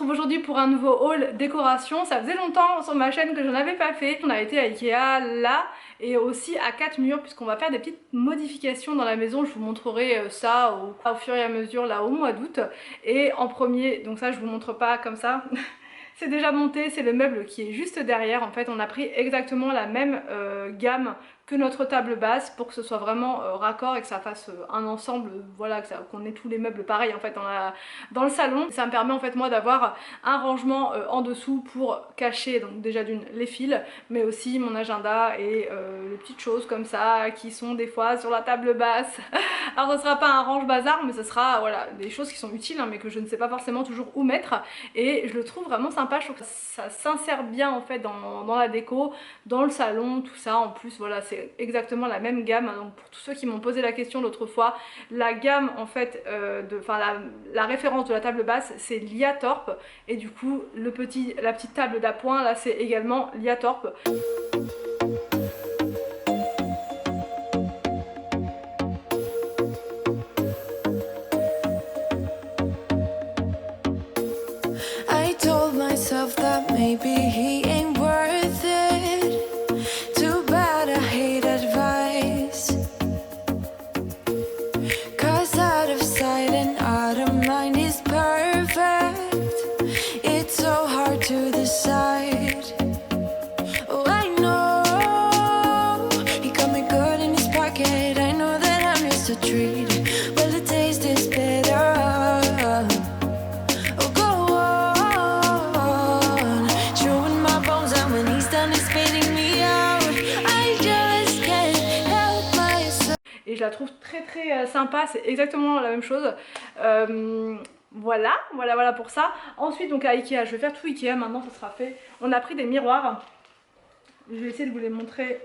retrouve aujourd'hui pour un nouveau haul décoration. Ça faisait longtemps sur ma chaîne que j'en avais pas fait. On a été à Ikea là et aussi à 4 murs puisqu'on va faire des petites modifications dans la maison. Je vous montrerai ça au fur et à mesure là au mois d'août. Et en premier, donc ça je vous montre pas comme ça. C'est déjà monté, c'est le meuble qui est juste derrière. En fait on a pris exactement la même gamme que notre table basse pour que ce soit vraiment raccord et que ça fasse un ensemble, voilà, qu'on ait tous les meubles pareils en fait dans le salon. Ça me permet en fait moi d'avoir un rangement en dessous pour cacher donc déjà d'une les fils, mais aussi mon agenda et les petites choses comme ça qui sont des fois sur la table basse. Alors ce sera pas un range bazar, mais ce sera voilà des choses qui sont utiles hein, mais que je ne sais pas forcément toujours où mettre, et je le trouve vraiment sympa. Je trouve que ça s'insère bien en fait dans la déco, dans le salon, tout ça. En plus voilà, c'est exactement la même gamme. Donc pour tous ceux qui m'ont posé la question l'autre fois, la gamme en fait, la référence de la table basse c'est Liatorp, et du coup la petite table d'appoint là c'est également Liatorp. I told myself that maybe he ain't worth it. Too bad I hate advice. 'Cause out of sight and out of mind is perfect. It's so hard to decide. Oh, I know he got me good in his pocket. I know that I'm just a treat. Well, the taste is better. Et je la trouve très sympa, c'est exactement la même chose. Voilà pour ça. Ensuite donc à Ikea, je vais faire tout Ikea maintenant, ça sera fait. On a pris des miroirs, je vais essayer de vous les montrer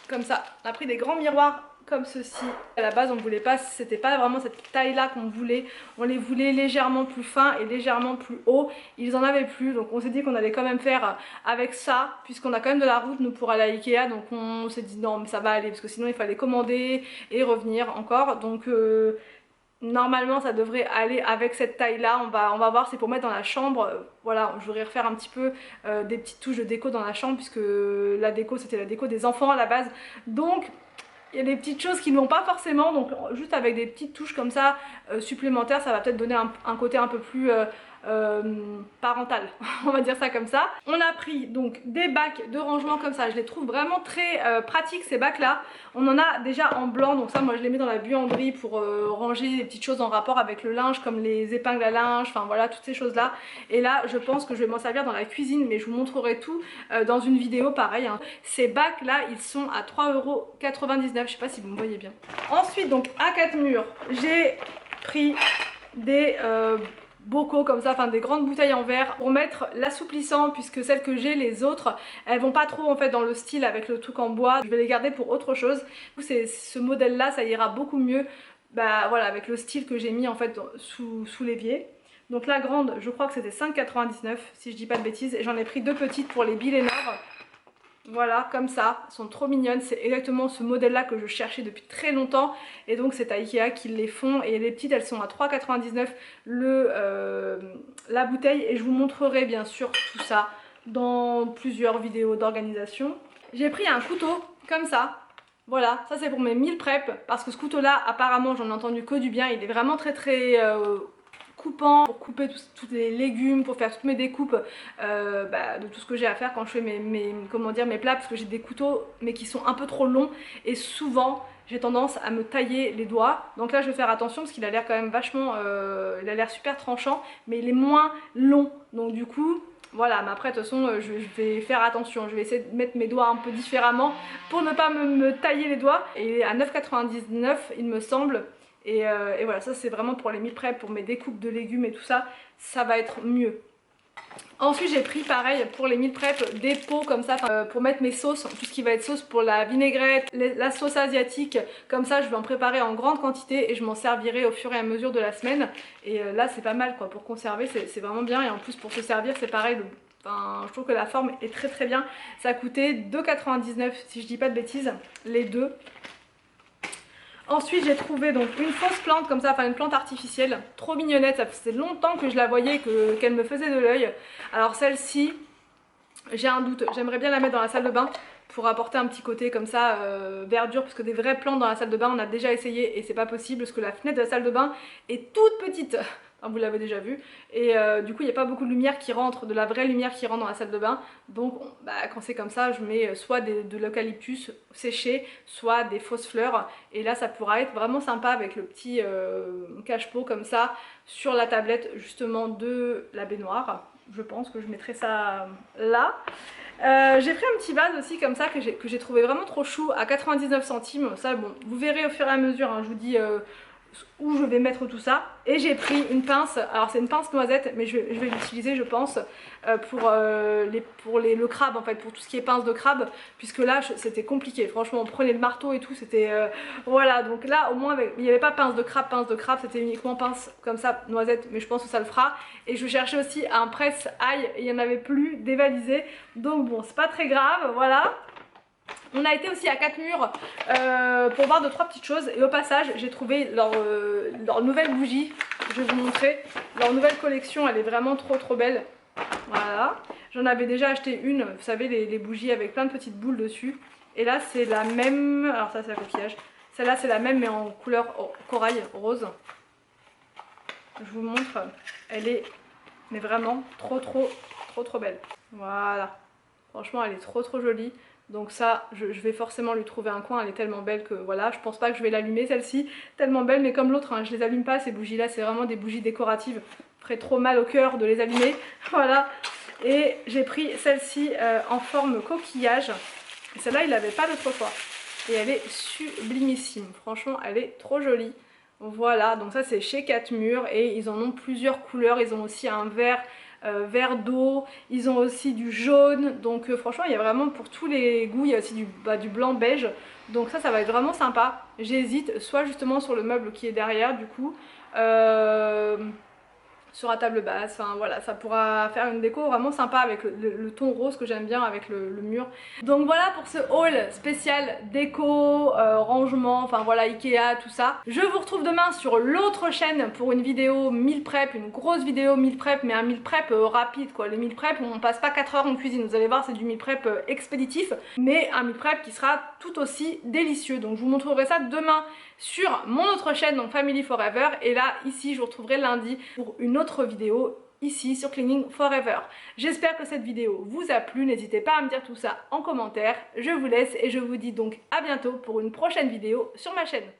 comme ça. On a pris des grands miroirs comme ceci. À la base on voulait pas, c'était pas vraiment cette taille là qu'on voulait, on les voulait légèrement plus fins et légèrement plus hauts. Ils en avaient plus, donc on s'est dit qu'on allait quand même faire avec ça, puisqu'on a quand même de la route nous pour aller à Ikea. Donc on s'est dit non mais ça va aller, parce que sinon il fallait commander et revenir encore. Donc normalement ça devrait aller avec cette taille là. On va voir, c'est pour mettre dans la chambre. Voilà, je voudrais refaire un petit peu des petites touches de déco dans la chambre, puisque la déco c'était la déco des enfants à la base. Donc il y a des petites choses qui ne vont pas forcément, donc juste avec des petites touches comme ça supplémentaires, ça va peut-être donner un côté un peu plus parental, on va dire ça comme ça. On a pris donc des bacs de rangement comme ça, je les trouve vraiment très pratiques ces bacs là. On en a déjà en blanc, donc ça moi je les mets dans la buanderie pour ranger des petites choses en rapport avec le linge, comme les épingles à linge, enfin voilà toutes ces choses là. Et là je pense que je vais m'en servir dans la cuisine, mais je vous montrerai tout dans une vidéo pareil hein. Ces bacs là ils sont à 3,99 €, je sais pas si vous me voyez bien. Ensuite donc à 4 murs j'ai pris des bocaux comme ça, enfin des grandes bouteilles en verre pour mettre l'assouplissant, puisque celles que j'ai, les autres, elles vont pas trop en fait dans le style avec le truc en bois. Je vais les garder pour autre chose. Du coup ce modèle là ça ira beaucoup mieux voilà, avec le style que j'ai mis en fait sous l'évier. Donc la grande je crois que c'était 5,99 € si je dis pas de bêtises, et j'en ai pris deux petites pour les Bill et Nord. Voilà, comme ça, elles sont trop mignonnes. C'est exactement ce modèle là que je cherchais depuis très longtemps, et donc c'est à Ikea qu'ils les font. Et les petites elles sont à 3,99 € la bouteille, et je vous montrerai bien sûr tout ça dans plusieurs vidéos d'organisation. J'ai pris un couteau comme ça. Voilà, ça c'est pour mes meal prep, parce que ce couteau là apparemment j'en ai entendu que du bien. Il est vraiment très coupant pour couper tous les légumes, pour faire toutes mes découpes de tout ce que j'ai à faire quand je fais mes plats, parce que j'ai des couteaux mais qui sont un peu trop longs et souvent j'ai tendance à me tailler les doigts. Donc là je vais faire attention parce qu'il a l'air quand même vachement, il a l'air super tranchant, mais il est moins long, donc du coup voilà. Mais après de toute façon je vais faire attention, je vais essayer de mettre mes doigts un peu différemment pour ne pas me tailler les doigts. Et il est à 9,99 € il me semble. Et voilà, ça c'est vraiment pour les meal prep, pour mes découpes de légumes et tout ça, ça va être mieux. Ensuite j'ai pris pareil pour les meal prep des pots comme ça pour mettre mes sauces, tout ce qui va être sauce pour la vinaigrette, la sauce asiatique, comme ça je vais en préparer en grande quantité et je m'en servirai au fur et à mesure de la semaine. Et là c'est pas mal quoi, pour conserver c'est vraiment bien, et en plus pour se servir c'est pareil, je trouve que la forme est très bien. Ça a coûté 2,99 € si je dis pas de bêtises, les deux. Ensuite j'ai trouvé donc une fausse plante comme ça, enfin une plante artificielle, trop mignonnette, ça faisait longtemps que je la voyais, qu'elle me faisait de l'œil. Alors celle-ci, j'ai un doute, j'aimerais bien la mettre dans la salle de bain pour apporter un petit côté comme ça, verdure, parce que des vraies plantes dans la salle de bain on a déjà essayé et c'est pas possible parce que la fenêtre de la salle de bain est toute petite. Enfin, vous l'avez déjà vu, et du coup il n'y a pas beaucoup de lumière qui rentre, de la vraie lumière qui rentre dans la salle de bain, donc quand c'est comme ça je mets soit de l'eucalyptus séché, soit des fausses fleurs, et là ça pourra être vraiment sympa avec le petit cache-pot comme ça sur la tablette justement de la baignoire. Je pense que je mettrai ça là. J'ai pris un petit vase aussi comme ça que j'ai trouvé vraiment trop chou à 99 centimes, ça bon vous verrez au fur et à mesure, hein, je vous dis où je vais mettre tout ça. Et j'ai pris une pince, alors c'est une pince noisette mais je vais l'utiliser je pense pour le crabe en fait, pour tout ce qui est pince de crabe, puisque là c'était compliqué, franchement on prenait le marteau et tout, c'était voilà, donc là au moins il n'y avait pas pince de crabe, c'était uniquement pince comme ça noisette, mais je pense que ça le fera. Et je cherchais aussi un presse ail et il n'y en avait plus dévalisé, donc bon c'est pas très grave, voilà. On a été aussi à 4 murs pour voir 2-3 petites choses, et au passage j'ai trouvé leur nouvelle bougie, je vais vous montrer, leur nouvelle collection, elle est vraiment trop belle, voilà. J'en avais déjà acheté une, vous savez les bougies avec plein de petites boules dessus, et là c'est la même, alors ça c'est la coquillage, celle-là c'est la même mais en couleur corail rose, je vous montre, elle est mais vraiment trop belle, voilà, franchement elle est trop jolie. Donc ça, je vais forcément lui trouver un coin, elle est tellement belle que voilà, je pense pas que je vais l'allumer celle-ci, tellement belle, mais comme l'autre, hein, je les allume pas ces bougies là, c'est vraiment des bougies décoratives, ça ferait trop mal au cœur de les allumer, voilà. Et j'ai pris celle-ci en forme coquillage, et celle-là il l'avait pas l'autre fois, et elle est sublimissime, franchement elle est trop jolie. Voilà, donc ça c'est chez 4 murs, et ils en ont plusieurs couleurs, ils ont aussi un vert d'eau, ils ont aussi du jaune, donc franchement il y a vraiment pour tous les goûts, il y a aussi du blanc beige, donc ça va être vraiment sympa. J'hésite soit justement sur le meuble qui est derrière du coup, sur la table basse, enfin voilà, ça pourra faire une déco vraiment sympa avec le ton rose que j'aime bien avec le mur. Donc voilà pour ce haul spécial déco, rangement, enfin voilà Ikea, tout ça. Je vous retrouve demain sur l'autre chaîne pour une vidéo meal prep, une grosse vidéo meal prep, mais un meal prep rapide quoi. Le meal prep on passe pas 4 heures en cuisine, vous allez voir c'est du meal prep expéditif, mais un meal prep qui sera tout aussi délicieux. Donc je vous montrerai ça demain sur mon autre chaîne, donc Family Forever, et là ici je vous retrouverai lundi pour une autre vidéo ici sur Cleaning Forever. J'espère que cette vidéo vous a plu, n'hésitez pas à me dire tout ça en commentaire. Je vous laisse et je vous dis donc à bientôt pour une prochaine vidéo sur ma chaîne.